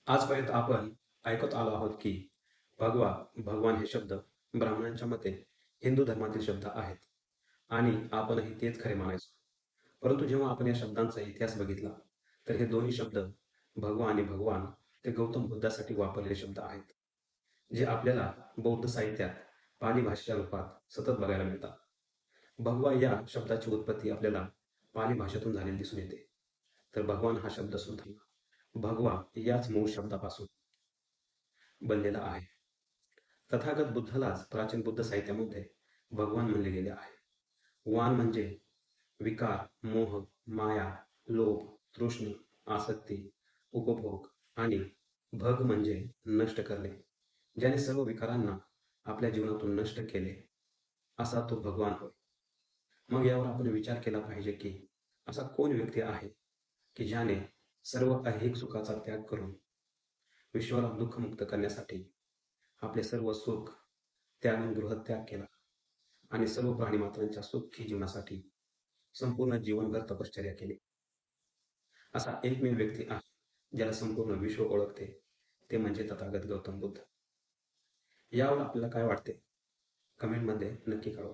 आजपर्यंत आपण ऐकत आलो आहोत की भगवा भगवान हे शब्द ब्राह्मणांच्या मते हिंदू धर्मातील शब्द आहेत आणि आपणही तेच खरे मानायचो. परंतु जेव्हा आपण या शब्दांचा इतिहास बघितला तर हे दोन्ही शब्द भगवा आणि भगवान ते गौतम बुद्धासाठी वापरलेले शब्द आहेत, जे आपल्याला बौद्ध साहित्यात पाली भाषेच्या रूपात सतत बघायला मिळतात. भगवा या शब्दाची उत्पत्ती आपल्याला पाली भाषेतून झालेली दिसून येते, तर भगवान हा शब्द सुद्धा भगवा याच मूळ शब्दापासून बनलेला आहे. तथागत बुद्धालाच प्राचीन बुद्ध साहित्यामध्ये भगवान म्हणले गेले आहे. वान म्हणजे विकार, मोह, माया, लोभ, तृष्ण, आसक्ती, उपभोग आणि भग म्हणजे नष्ट करणे. ज्याने सर्व विकारांना आपल्या जीवनातून नष्ट केले, असा तो भगवान होय. मग यावर आपण विचार केला पाहिजे की असा कोण व्यक्ती आहे की ज्याने सर्व ऐहिक सुखाचा त्याग करून विश्वाला दुःखमुक्त करण्यासाठी आपले सर्व सुख त्यागून गृहत्याग केला आणि सर्व प्राणीमात्रांच्या सुखी जीवनासाठी संपूर्ण जीवनभर तपश्चर्या केली. असा एकमेव व्यक्ती आहे ज्याला संपूर्ण विश्व ओळखते, ते म्हणजे तथागत गौतम बुद्ध. यावर आपल्याला काय वाटते? कमेंटमध्ये नक्की कळवा.